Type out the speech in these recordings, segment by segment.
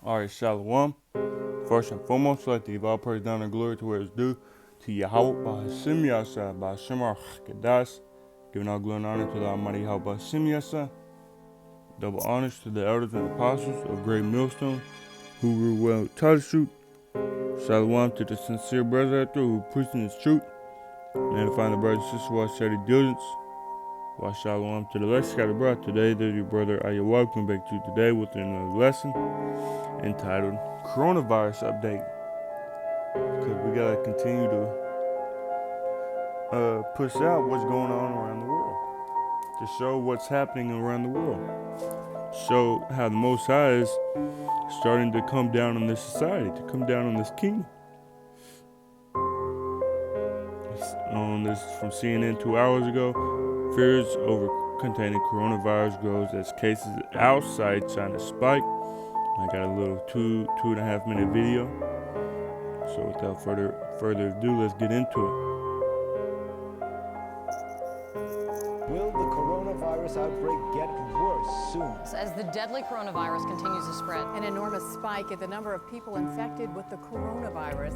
Alright, Shalom. First and foremost, let the give all praise, honor, and glory to where it's due to Yahweh Bahashim Yasa, Bahashim Kedas, giving all glory and honor to the Almighty Yahweh Bahashim Yasa. Double honors to the elders and apostles of Great Millstone, who rule well with Title Shoot. Shalom to the sincere brothers out there who preaching his truth, and edifying the brothers and sisters while steady diligence. While Shalom to the less scattered brother. Today, there's your brother Ayah. Welcome back to today with another lesson entitled Coronavirus Update. Because we gotta continue to push out what's going on around the world, to show what's happening around the world, show how the Most High is starting to come down on this society, to come down on this kingdom. This is from CNN 2 hours ago. Fears over containing coronavirus grows as cases outside China spike. I got a little two and a half minute video. So without further ado, let's get into it. Will the coronavirus outbreak get worse soon? As the deadly coronavirus continues to spread. An enormous spike in the number of people infected with the coronavirus.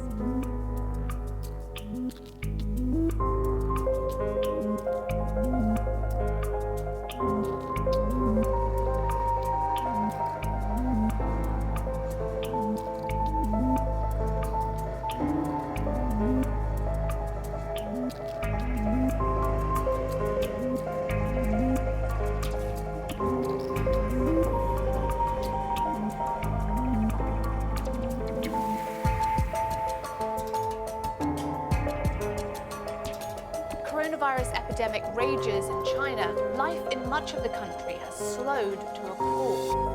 Coronavirus epidemic rages in China. Life in much of the country has slowed to a crawl.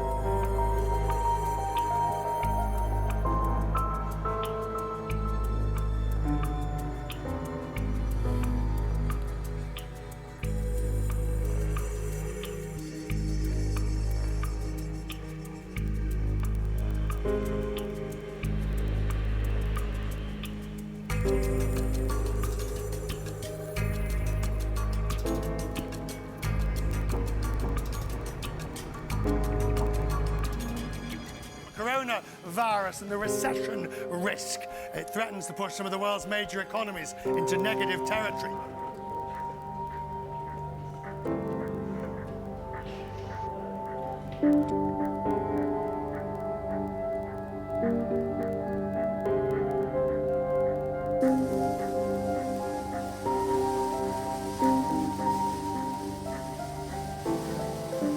Coronavirus and the recession risk. It threatens to push some of the world's major economies into negative territory.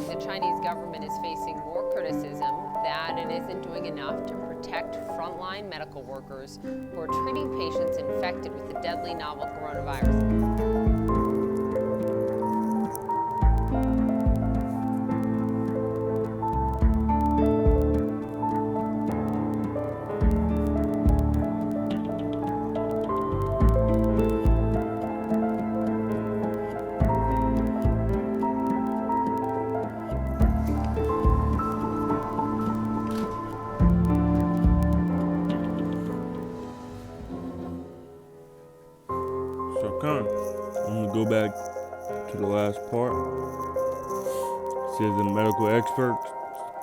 The Chinese government is facing more criticism that it isn't doing enough to protect frontline medical workers who are treating patients infected with the deadly novel coronavirus. I'm gonna go back to the last part. It says the medical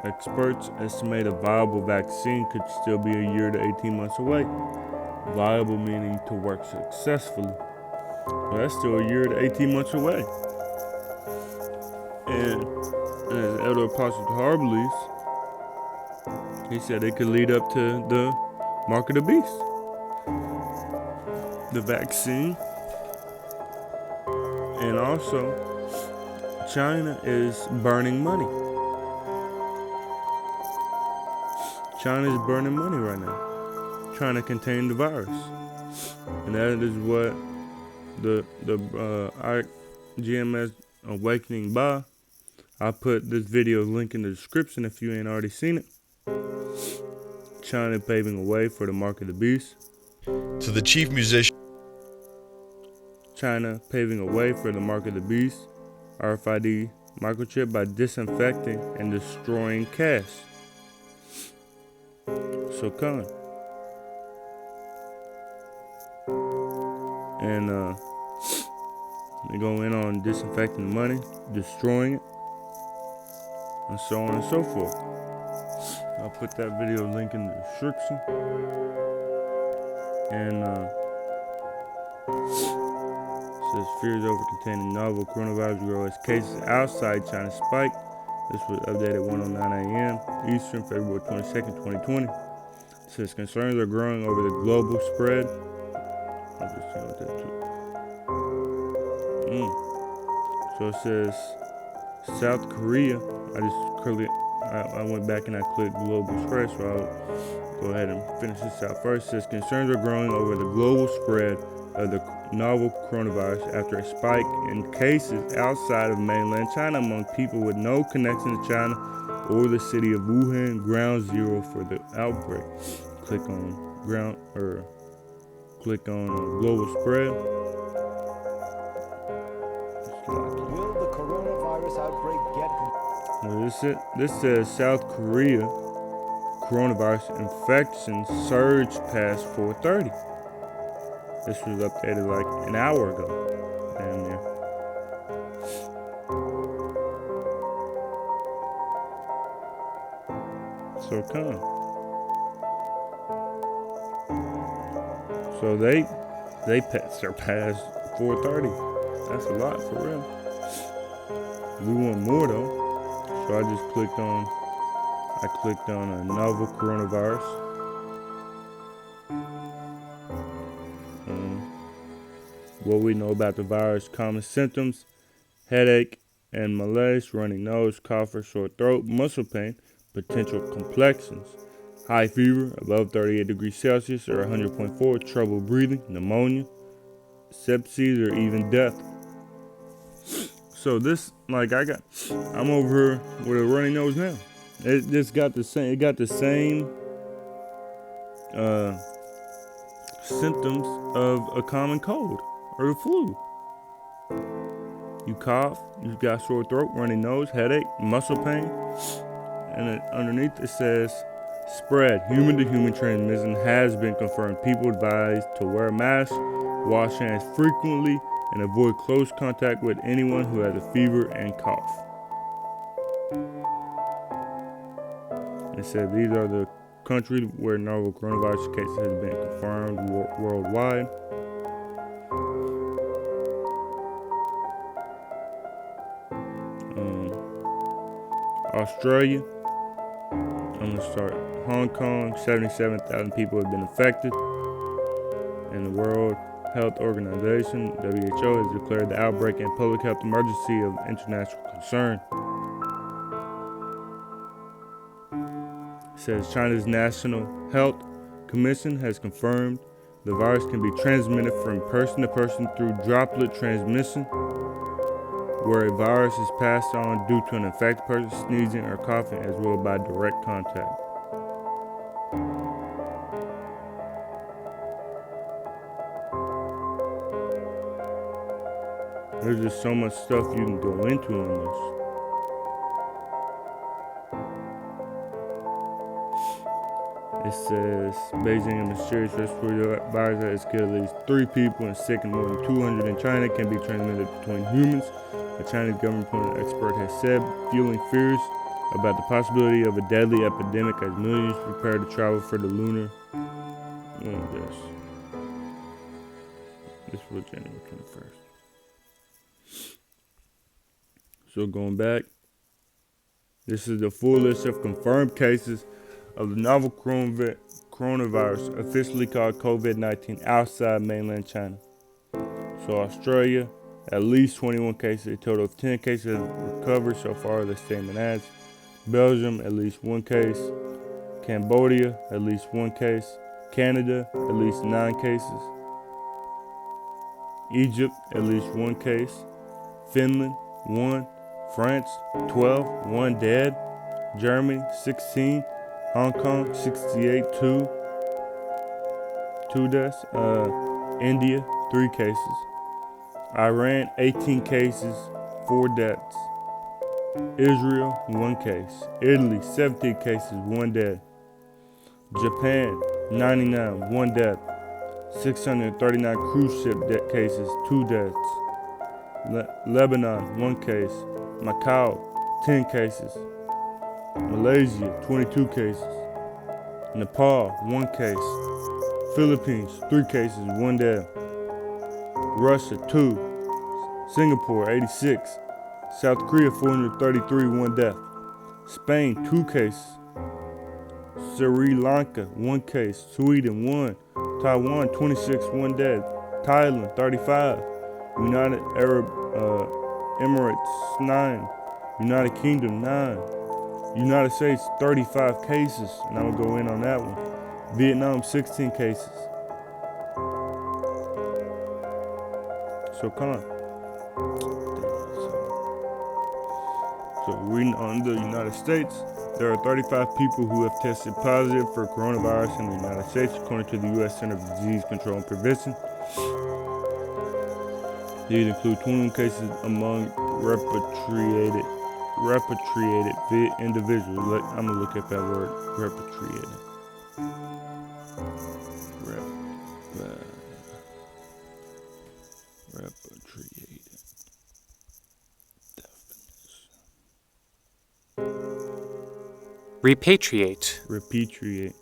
experts estimate a viable vaccine could still be a year to 18 months away. Viable meaning to work successfully. Well, that's still a year to 18 months away. And as Elder Apostle Tahar believes, he said it could lead up to the mark of the beast. The vaccine. And also, China is burning money. China is burning money right now, trying to contain the virus. And that is what the GMS Awakening by. I put this video link in the description if you ain't already seen it. China paving a way for the mark of the beast. To the chief musician. China paving a way for the mark of the beast, RFID microchip, by disinfecting and destroying cash. So come. And they go in on disinfecting the money, destroying it, and so on and so forth. I'll put that video link in the description. And says fears over containing novel coronavirus grow as cases outside China spike. This was updated 1:09 a.m. Eastern, February 22nd, 2020. It says concerns are growing over the global spread. I'll just tell you that too. So it says South Korea. I went back and I clicked global spread, so I'll go ahead and finish this out first. It says concerns are growing over the global spread of the novel coronavirus after a spike in cases outside of mainland China among people with no connection to China or the city of Wuhan, ground zero for the outbreak. Click on global spread. Will the coronavirus outbreak get This says South Korea coronavirus infections surged past 430. This was updated like an hour ago. Damn near. So come. So they surpassed 430. That's a lot for real. We want more though. So I just clicked on a novel coronavirus. What we know about the virus: common symptoms, headache and malaise, running nose, cough or sore throat, muscle pain, potential complexions, high fever above 38 degrees Celsius or 100.4, trouble breathing, pneumonia, sepsis, or even death. So this, I'm over here with a runny nose now. It got the same symptoms of a common cold or the flu. You cough, you've got sore throat, runny nose, headache, muscle pain, and underneath it says spread, human to human transmission has been confirmed. People advised to wear a mask, wash hands frequently, and avoid close contact with anyone who has a fever and cough. It said these are the countries where novel coronavirus cases have been confirmed worldwide. Australia, I'm gonna start. Hong Kong, 77,000 people have been infected, and the World Health Organization, WHO, has declared the outbreak a public health emergency of international concern. It says China's National Health Commission has confirmed the virus can be transmitted from person to person through droplet transmission, where a virus is passed on due to an infected person sneezing or coughing, as well by direct contact. There's just so much stuff you can go into on this. It says Beijing, a mysterious respiratory virus that has killed at least 3 people and sickened more than 200 in China, can be transmitted between humans. A Chinese government expert has said, fueling fears about the possibility of a deadly epidemic as millions prepare to travel for the lunar. This was January 21st. So going back, this is the full list of confirmed cases of the novel coronavirus, officially called COVID-19, outside mainland China. So Australia, at least 21 cases. A total of 10 cases have recovered so far, the statement adds. Belgium, at least 1 case. Cambodia, at least 1 case. Canada, at least 9 cases. Egypt, at least 1 case. Finland, 1. France, 12, 1 dead. Germany, 16. Hong Kong, 68, 2 deaths. India, 3 cases. Iran, 18 cases, 4 deaths. Israel, 1 case. Italy, 17 cases, 1 dead. Japan, 99, 1 death. 639 cruise ship cases, 2 deaths. Lebanon, 1 case. Macau, 10 cases. Malaysia, 22 cases. Nepal, 1 case. Philippines, 3 cases, 1 death. Russia, 2. Singapore, 86. South Korea, 433, 1 death. Spain, 2 cases. Sri Lanka, 1 case. Sweden, 1. Taiwan, 26, 1 death. Thailand, 35. United Arab Emirates, 9. United Kingdom, 9. United States, 35 cases, and I'm gonna go in on that one. Vietnam, 16 cases. So come on. So reading on the United States, there are 35 people who have tested positive for coronavirus in the United States, according to the U.S. Center for Disease Control and Prevention. These include 21 cases among repatriated individuals. I'm gonna look at that word, repatriated. Repatriated. Repatriate. Repatriate.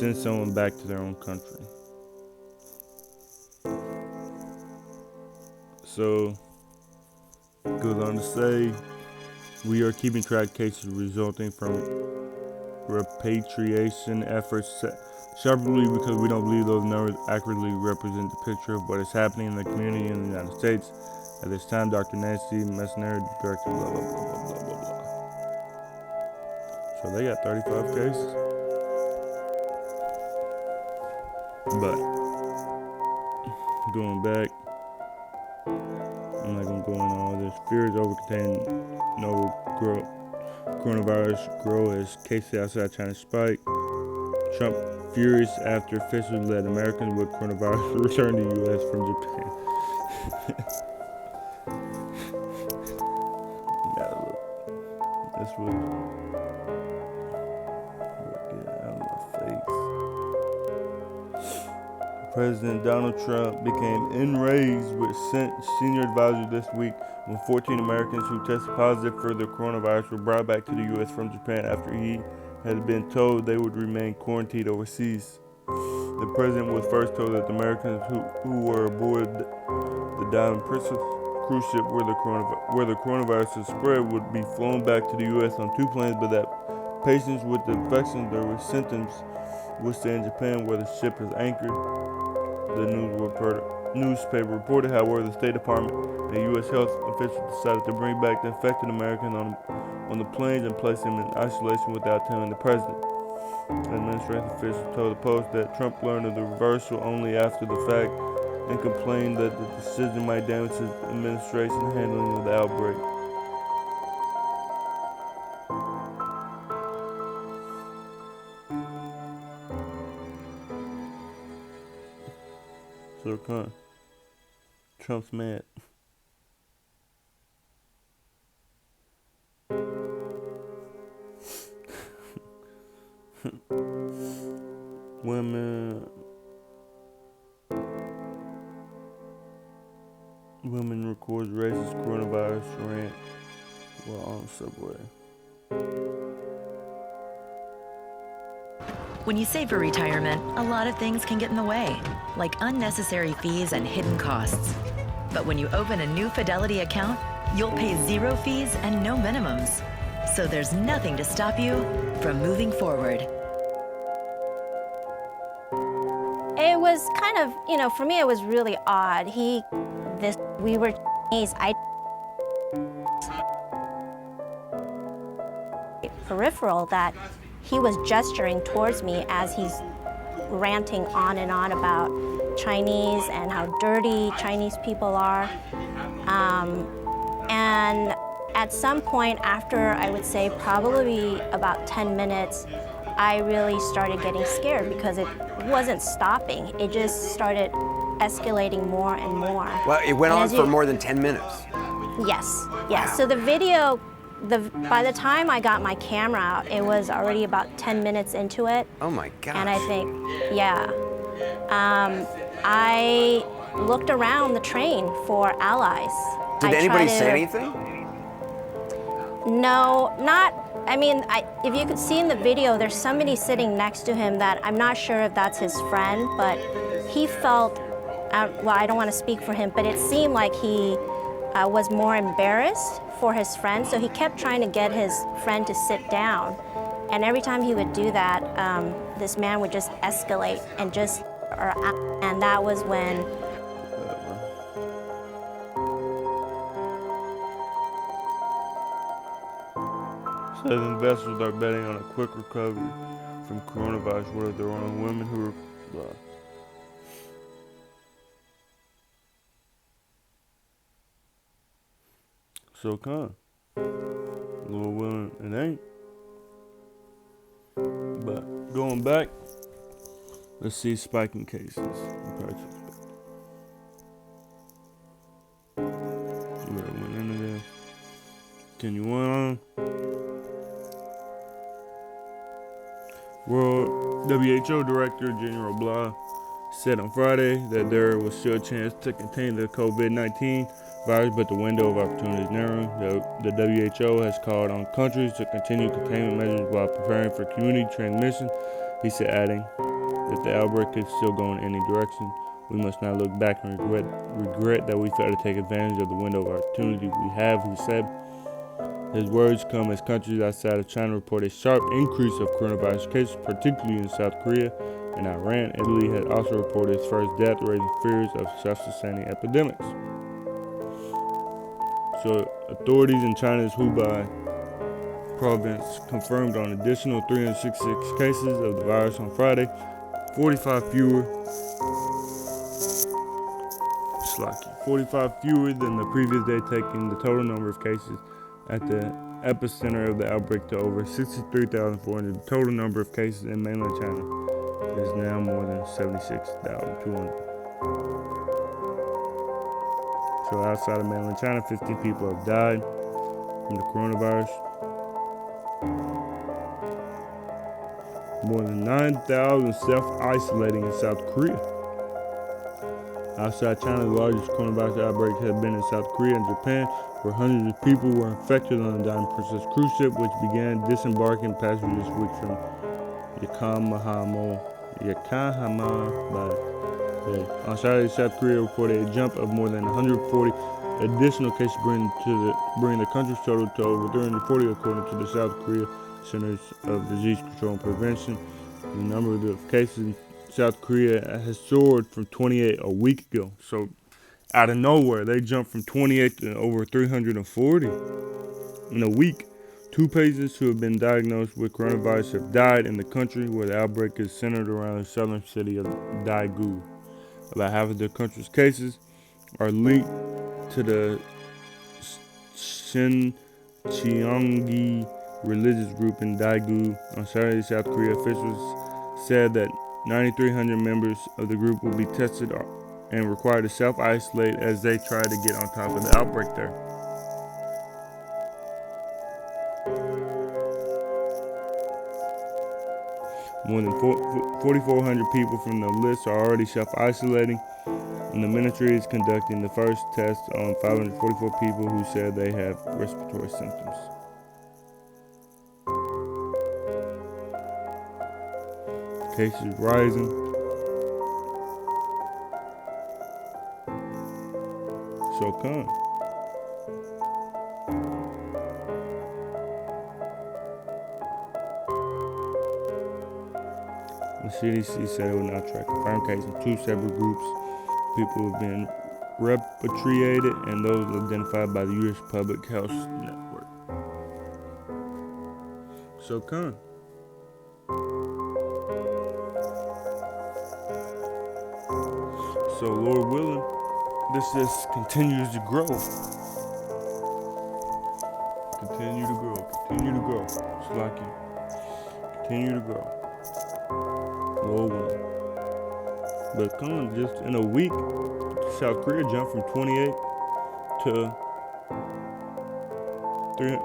Send someone back to their own country. So, goes on to say, we are keeping track of cases resulting from repatriation efforts sharply because we don't believe those numbers accurately represent the picture of what is happening in the community in the United States. At this time, Dr. Nancy Messner, director, blah, blah, blah, blah, blah, blah, blah. So they got 35 cases. But, going back, I'm not going to go into all this. Fears over containing novel coronavirus grow as cases outside China spike. Trump furious after officials let Americans with coronavirus return to U.S. from Japan. Now look, this was get out of my face. President Donald Trump became enraged with senior advisors this week when 14 Americans who tested positive for the coronavirus were brought back to the U.S. from Japan after he had been told they would remain quarantined overseas. The president was first told that the Americans who were aboard the Diamond Princess cruise ship where the coronavirus is spread would be flown back to the U.S. on 2 planes, but that patients with the infection or with symptoms would stay in Japan where the ship is anchored. The newspaper reported, however, the State Department and U.S. health officials decided to bring back the infected Americans on the planes and place them in isolation without telling the president. Administrative officials told the Post that Trump learned of the reversal only after the fact and complained that the decision might damage his administration's handling of the outbreak. So Trump's mad. Women records racist coronavirus rant while on subway. When you save for retirement, a lot of things can get in the way, like unnecessary fees and hidden costs. But when you open a new Fidelity account, you'll pay 0 fees and no minimums. So there's nothing to stop you from moving forward. It was kind of, for me it was really odd. We were Chinese, peripheral that he was gesturing towards me as he's ranting on and on about Chinese and how dirty Chinese people are. And at some point after, I would say probably about 10 minutes, I really started getting scared because it wasn't stopping. It just started escalating more and more. Well, it went on for more than 10 minutes. Yes, yes. So the video, by the time I got my camera out, it was already about 10 minutes into it. Oh my gosh. And I think, I looked around the train for allies. Did anybody say anything? No, not. I mean, if you could see in the video, there's somebody sitting next to him that I'm not sure if that's his friend, but he felt, well, I don't want to speak for him, but it seemed like he was more embarrassed for his friend, so he kept trying to get his friend to sit down. And every time he would do that, this man would just escalate and and that was when. Says investors are betting on a quick recovery from coronavirus, whether they're on women who are So come, Lord willing, it ain't. But going back, let's see spiking cases. Went into there. Continue on. World WHO Director General Blah said on Friday that there was still a chance to contain the COVID-19 virus, but the window of opportunity is narrowing. The WHO has called on countries to continue containment measures while preparing for community transmission. He said, adding that the outbreak could still go in any direction. We must not look back and regret that we failed to take advantage of the window of opportunity we have, he said. His words come as countries outside of China report a sharp increase of coronavirus cases, particularly in South Korea and Iran. Italy has also reported its first death, raising fears of self-sustaining epidemics. So, authorities in China's Hubei province confirmed an additional 366 cases of the virus on Friday, 45 fewer than the previous day, taking the total number of cases at the epicenter of the outbreak to over 63,400. The total number of cases in mainland China is now more than 76,200. So outside of mainland China, 15 people have died from the coronavirus. More than 9,000 self-isolating in South Korea. Outside China, the largest coronavirus outbreak has been in South Korea and Japan, where hundreds of people were infected on the Diamond Princess cruise ship, which began disembarking passengers from Yokohama Bay. On Saturday, South Korea reported a jump of more than 140 additional cases, bringing the country's total to over 340, according to the South Korea Centers of Disease Control and Prevention. The number of cases in South Korea has soared from 28 a week ago. So, out of nowhere, they jumped from 28 to over 340 in a week. 2 patients who have been diagnosed with coronavirus have died in the country, where the outbreak is centered around the southern city of Daegu. About half of the country's cases are linked to the Shincheongi religious group in Daegu. On Saturday, South Korea officials said that 9,300 members of the group will be tested and required to self-isolate as they try to get on top of the outbreak there. More than 4,400 people from the list are already self-isolating, and the ministry is conducting the first test on 544 people who said they have respiratory symptoms. Cases rising. So come. The CDC said it will now track confirmed cases in 2 separate groups. People who have been repatriated and those identified by the U.S. Public Health Network. So come. So Lord willing, this just continues to grow. Continue to grow. It's like you. Continue to grow. Lord willing. But come on, just in a week, South Korea jumped from 28 to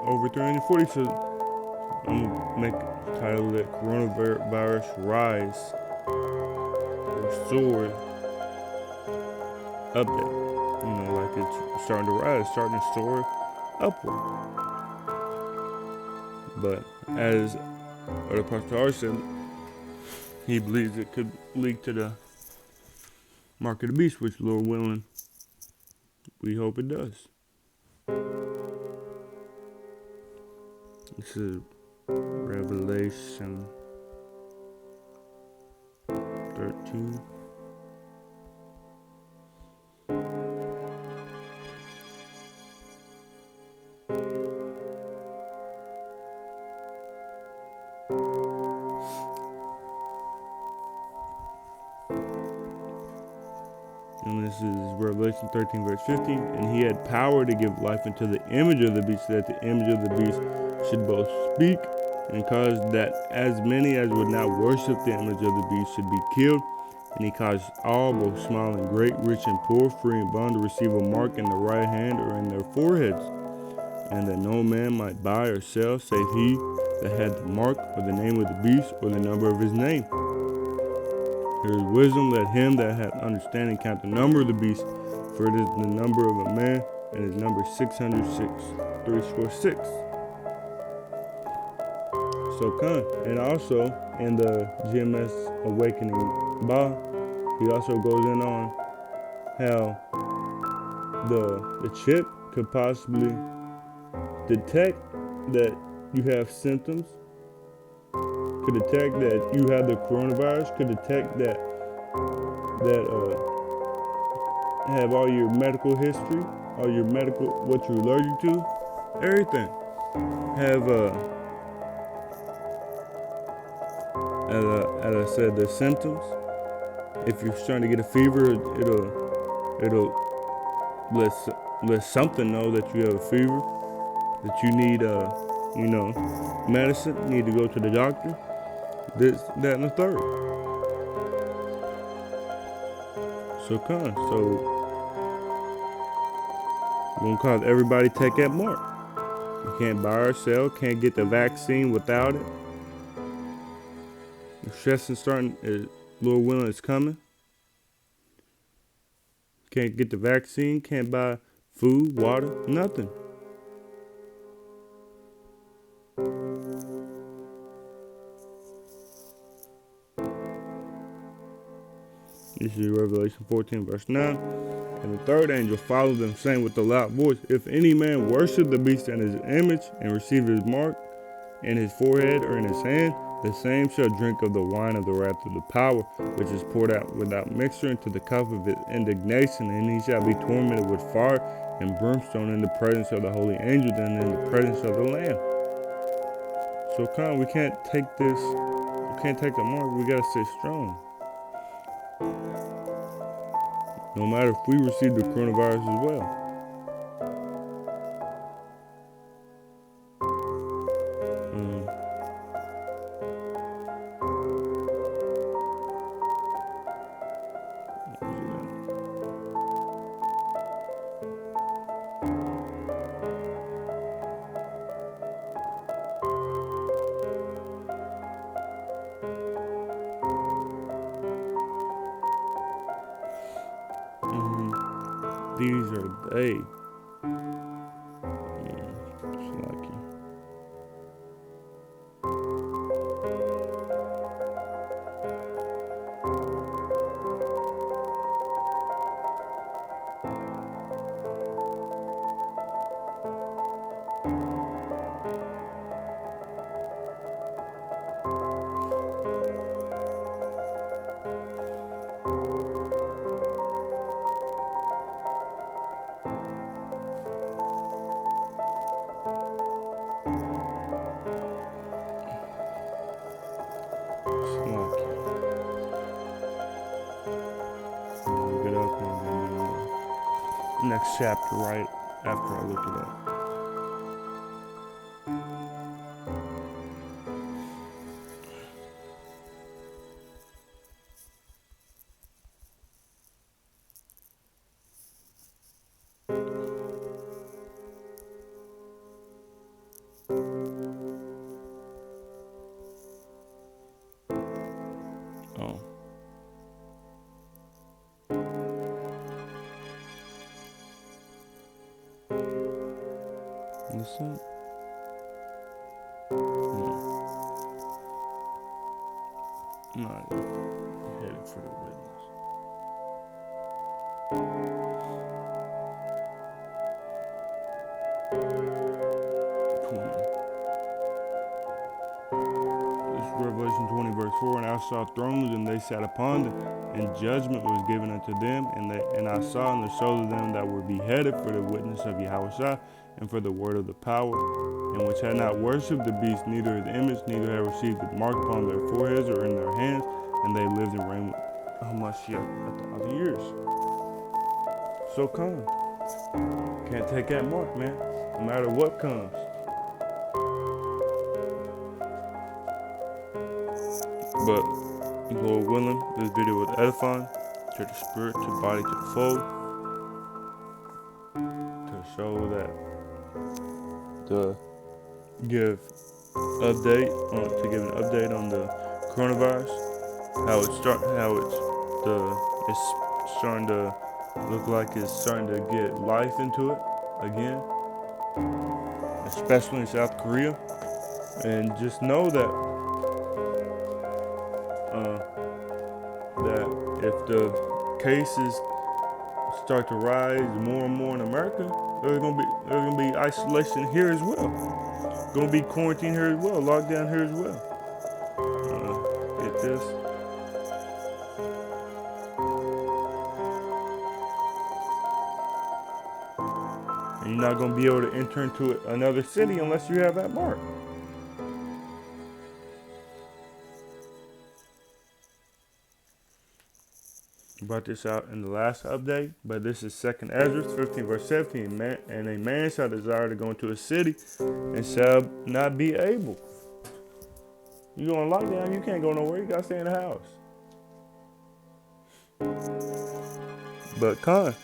over 340. So I'm gonna make a title that coronavirus rise or soar update. Like it's starting to rise, starting to soar upward. But as Brother Pastor R said, he believes it could lead to the mark of the beast, which, Lord willing, we hope it does. This is Revelation 13. And this is Revelation 13, verse 15. And he had power to give life unto the image of the beast, that the image of the beast should both speak and cause that as many as would not worship the image of the beast should be killed. And he caused all, both small and great, rich and poor, free and bond, to receive a mark in the right hand or in their foreheads, and that no man might buy or sell save he that had the mark or the name of the beast or the number of his name. There is wisdom, let him that hath understanding count the number of the beast, for it is the number of a man, and his number 606, 346. So come, and also in the GMS Awakening Ba, he also goes in on how the chip could possibly detect that you have symptoms, could detect that you have the coronavirus, could detect that have all your medical history, all your medical, what you're allergic to, everything. Have as I said, the symptoms. If you're starting to get a fever, it'll let something know that you have a fever, that you need medicine, you need to go to the doctor. This, that, and the third. So we're gonna cause everybody to take that mark. You can't buy or sell, can't get the vaccine without it. The stress is starting, Lord willing, it's coming. Can't get the vaccine, can't buy food, water, nothing. This is Revelation 14, verse 9. And the third angel followed them, saying with a loud voice, If any man worship the beast and his image, and receive his mark in his forehead or in his hand, the same shall drink of the wine of the wrath of the power, which is poured out without mixture into the cup of his indignation, and he shall be tormented with fire and brimstone in the presence of the holy angels and in the presence of the Lamb. So we can't take this, we can't take the mark, we gotta stay strong. No matter if we receive the coronavirus as well. These are they. It's lucky. Look it up and then next chapter right after I look it up. Oh. Listen. Not headed for the witness. Revelation 20 verse 4, and I saw thrones, and they sat upon them, and judgment was given unto them, and I saw in the souls of them that were beheaded for the witness of Yahushua, and for the word of the power, and which had not worshipped the beast, neither his image, neither had received the mark upon their foreheads or in their hands, and they lived and reigned with Hamashiach 1,000 years. So come. Can't take that mark, man, no matter what comes. But, Lord willing, this video was edifying to the spirit, to the body, to the soul, to show that, to give an update on the coronavirus, it's starting to look like it's starting to get life into it again, especially in South Korea, and just know that if the cases start to rise more and more in America, there's gonna be isolation here as well. Gonna be quarantine here as well, lockdown here as well. Get this. And you're not gonna be able to enter into another city unless you have that mark. Brought this out in the last update, but this is 2nd Ezra 15 verse 17. And a man shall desire to go into a city and shall not be able. You go on lockdown, you can't go nowhere, you gotta stay in the house. But Khan,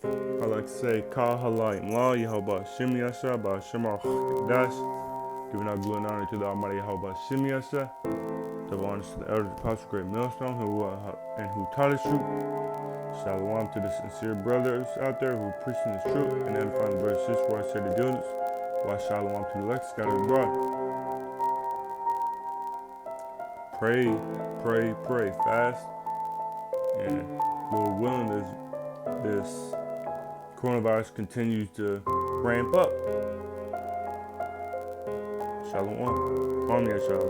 I like to say, Ka Halayim La Yehovah Shem Yasha Ba Shemar Dash, giving out glory and honor to the Almighty Yehovah Shem Yasha. Double honors to the elders, apostles, great millstone, who taught us truth. Shalom to the sincere brothers out there who are preaching this truth and edifying the brothers and sisters who I say to do this. Why shalom to the elect scattered abroad. Pray, fast, and Lord willing, this coronavirus continues to ramp up. Shalom. Kwame Shalom.